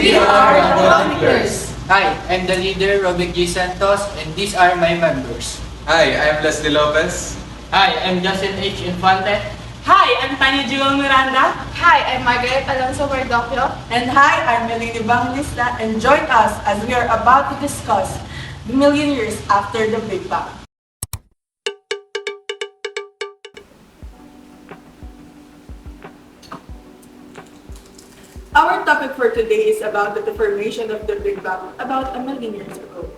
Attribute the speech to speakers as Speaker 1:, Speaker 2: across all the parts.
Speaker 1: We are the Chroniclers.
Speaker 2: Hi, I'm the leader, Robin G. Santos, and these are my members.
Speaker 3: Hi, I'm Leslie Lopez.
Speaker 2: Hi, I'm Justin H. Infante.
Speaker 4: Hi, I'm Tanya Jewel Miranda.
Speaker 1: Hi, I'm Margaret Alonso Mardocchio.
Speaker 4: And hi, I'm Melanie Banglista. And join us as we are about to discuss the million years after the Big Bang. Our topic for today is about the formation of the Big Bang about a million years ago.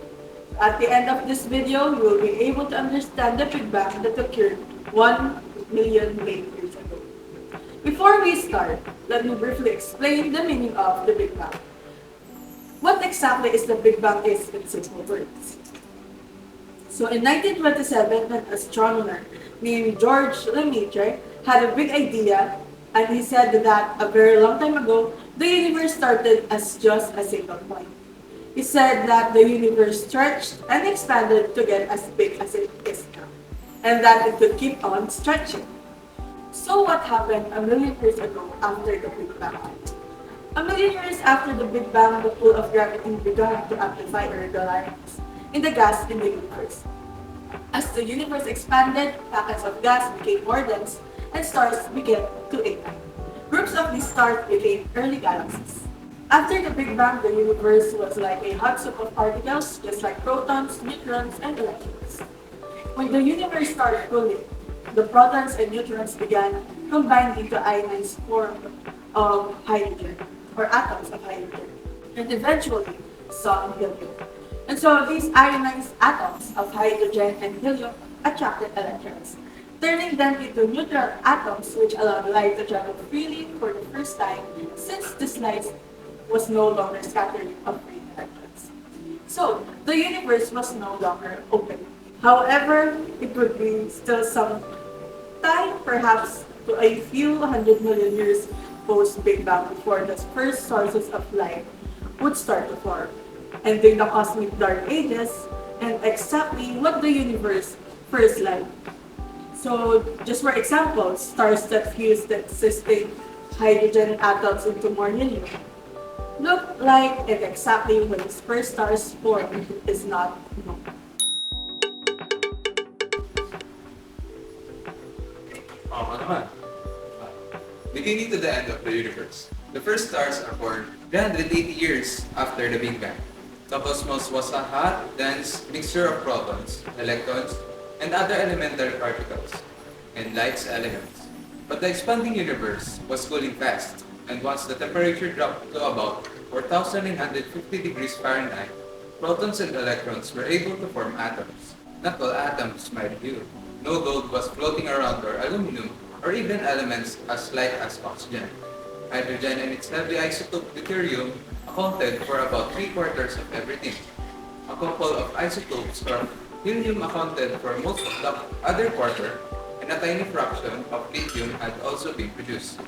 Speaker 4: At the end of this video, you will be able to understand the Big Bang that occurred 1 million late years ago. Before we start, let me briefly explain the meaning of the Big Bang. What exactly is the Big Bang is in simple words. So in 1927, an astronomer named George Lemaitre had a big idea, and he said that a very long time ago, the universe started as just a single point. He said that the universe stretched and expanded to get as big as it is now, and that it could keep on stretching. So what happened a million years ago after the Big Bang? A million years after the Big Bang, the pull of gravity began to amplify irregularities in the gas in the universe. As the universe expanded, packets of gas became more dense, and stars began to ignite. Groups of these stars became early galaxies. After the Big Bang, the universe was like a hot soup of particles, just like protons, neutrons, and electrons. When the universe started cooling, the protons and neutrons began combining into ionized form of hydrogen, or atoms of hydrogen, and eventually some helium. And so these ionized atoms of hydrogen and helium attracted electrons, turning them into neutral atoms which allowed light to travel freely for the first time since this light was no longer scattering of free electrons. So the universe was no longer open. However, it would be still some time, perhaps to a few 100 million years post-Big Bang before the first sources of light would start to form, ending the cosmic dark ages and exactly what the universe first like. So, just for example, stars that fuse the existing hydrogen atoms into more helium look like and exactly when its first stars formed is not known.
Speaker 3: Beginning to the end of the universe, the first stars are born 380 years after the Big Bang. The cosmos was a hot, dense mixture of protons, electrons, and other elementary particles, and light's elements. But the expanding universe was cooling fast, and once the temperature dropped to about 4,950 degrees Fahrenheit, protons and electrons were able to form atoms. Not all atoms, mind you. No gold was floating around or aluminum, or even elements as light as oxygen. Hydrogen and its heavy isotope deuterium accounted for about 3/4 of everything. A couple of isotopes of helium accounted for most of the other quarter, and a tiny fraction of lithium had also been produced.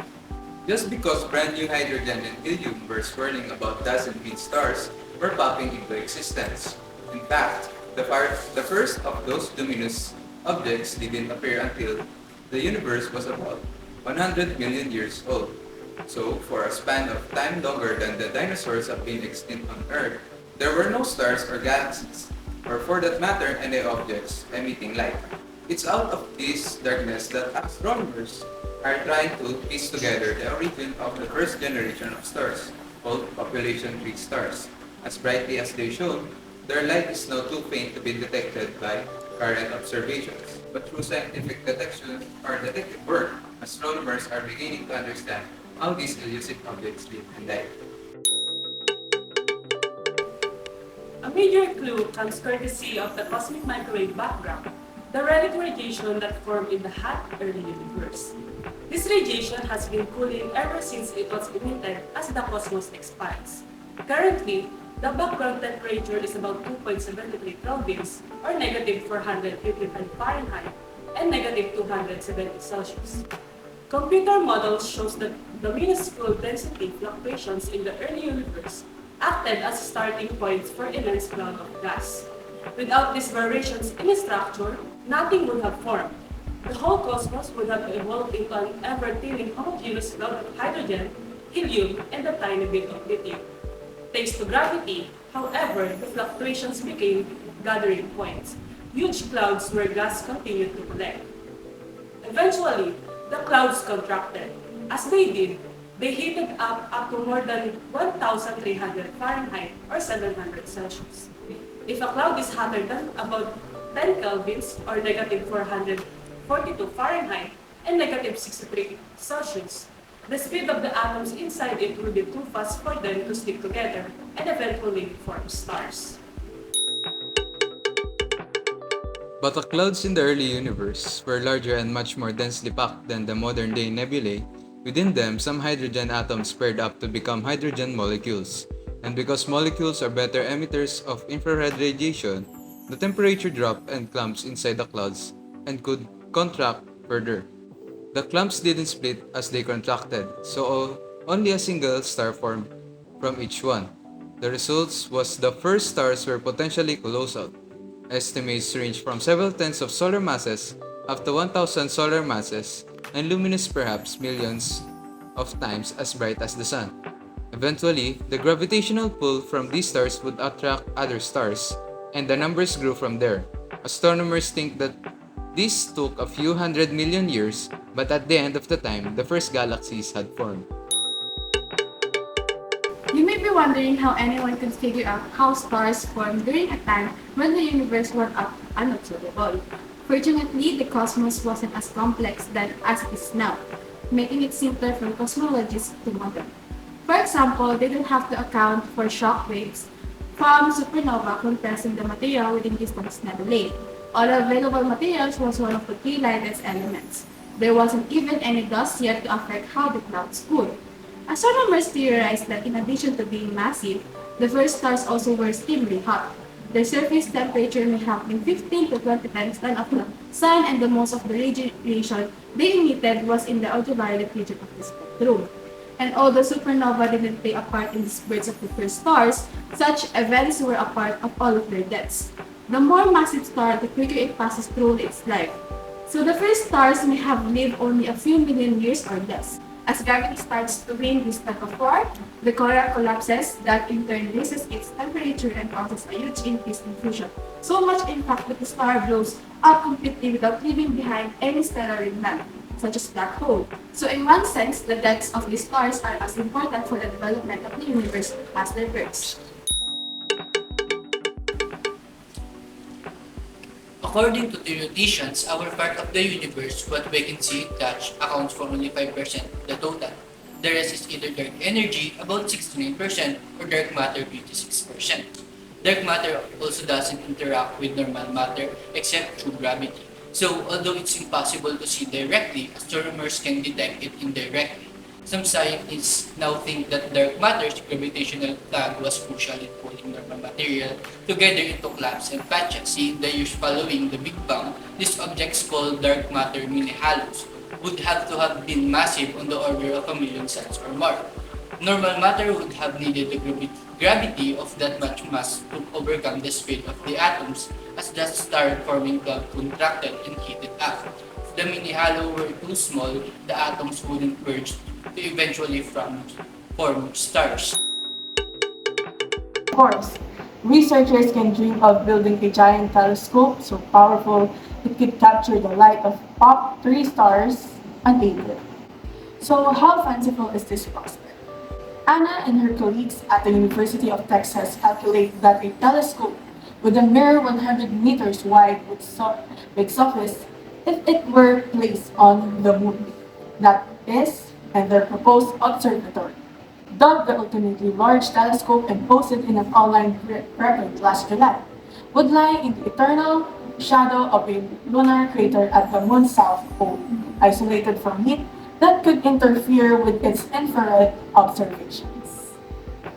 Speaker 3: Just because brand new hydrogen and helium were swirling about dozen mean stars were popping into existence. In fact, the first of those luminous objects didn't appear until the universe was about 100 million years old. So, for a span of time longer than the dinosaurs have been extinct on Earth, there were no stars or galaxies, or for that matter, any objects emitting light. It's out of this darkness that astronomers are trying to piece together the origin of the first generation of stars, called population tree stars. As brightly as they shone, their light is now too faint to be detected by current observations. But through scientific detection or detective work, astronomers are beginning to understand how these elusive objects live and die.
Speaker 4: A major clue comes courtesy of the cosmic microwave background, the relic radiation that formed in the hot early universe. This radiation has been cooling ever since it was emitted as the cosmos expands. Currently, the background temperature is about 2.73 kelvins or negative 455 Fahrenheit and negative 270 Celsius. Computer models shows that the minuscule density fluctuations in the early universe acted as starting points for immense cloud of gas. Without these variations in structure, nothing would have formed. The whole cosmos would have evolved into an ever-thinning homogeneous cloud of hydrogen, helium, and a tiny bit of lithium.
Speaker 5: Thanks to gravity, however, the fluctuations became gathering points. Huge clouds where gas continued to collect. Eventually, the clouds contracted. As they did, they heated up to more than 1,300 Fahrenheit or 700 Celsius. If a cloud is hotter than about 10 kelvins or negative 442 Fahrenheit and negative 63 Celsius, the speed of the atoms inside it will be too fast for them to stick together and eventually form stars.
Speaker 3: But the clouds in the early universe were larger and much more densely packed than the modern day nebulae. Within them, some hydrogen atoms paired up to become hydrogen molecules. And because molecules are better emitters of infrared radiation, the temperature dropped and clumps inside the clouds and could contract further. The clumps didn't split as they contracted, so only a single star formed from each one. The results was the first stars were potentially colossal. Estimates range from several tens of solar masses up to 1,000 solar masses and luminous perhaps millions of times as bright as the sun. Eventually, the gravitational pull from these stars would attract other stars, and the numbers grew from there. Astronomers think that this took a few 100 million years, but at the end of the time, the first galaxies had formed.
Speaker 1: You may be wondering how anyone could figure out how stars formed during a time when the universe was unobservable. Fortunately, the cosmos wasn't as complex then as it is now, making it simpler for cosmologists to model. For example, they didn't have to account for shock waves from supernova compressing the material within distant nebulae. All available materials was one of the three lightest elements. There wasn't even any dust yet to affect how the clouds cooled. Astronomers theorized that in addition to being massive, the first stars also were extremely hot. Their surface temperature may have been 15 to 20 times that of the sun, and the most of the radiation they emitted was in the ultraviolet region of the spectrum. And although supernova didn't play a part in the birth of the first stars, such events were a part of all of their deaths. The more massive star, the quicker it passes through its life. So the first stars may have lived only a few million years or less. As gravity starts to win this tug of war, the core collapses, that in turn raises its temperature and causes a huge increase in fusion. So much in fact that the star blows up completely without leaving behind any stellar remnant, such as black hole. So in one sense, the deaths of these stars are as important for the development of the universe as their births.
Speaker 2: According to theoreticians, our part of the universe, what we can see and touch, accounts for only 5% of the total. The rest is either dark energy, about 69%, or dark matter, 56%. Dark matter also doesn't interact with normal matter except through gravity. So, although it's impossible to see directly, astronomers can detect it indirectly. Some scientists now think that dark matter's gravitational tug was crucial in pulling normal material together into clumps and patches. In the years following the Big Bang, these objects called dark matter mini-halos would have to have been massive on the order of 1,000,000 suns or more. Normal matter would have needed the gravity of that much mass to overcome the speed of the atoms as the star-forming cloud contracted and heated up. If the mini-halo were too small, the atoms wouldn't merge to eventually form stars.
Speaker 4: Of course, researchers can dream of building a giant telescope so powerful it could capture the light of top 3 stars unaided. So how fanciful is this prospect? Anna and her colleagues at the University of Texas calculate that a telescope with a mere 100 meters wide would surface if it were placed on the moon. That is, and their proposed observatory, dubbed the ultimately large telescope and posted in an online preprint last July, would lie in the eternal shadow of a lunar crater at the moon's south pole, isolated from heat that could interfere with its infrared observations.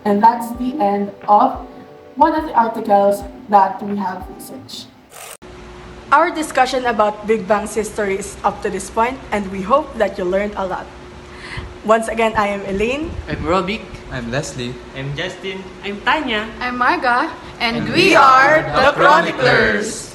Speaker 4: And that's the end of one of the articles that we have researched. Our discussion about Big Bang's history is up to this point, and we hope that you learned a lot. Once again, I am Elaine.
Speaker 2: I'm Robic.
Speaker 3: I'm Leslie.
Speaker 6: I'm Justin.
Speaker 5: I'm Tanya.
Speaker 1: I'm Marga,
Speaker 3: And we are the Chroniclers.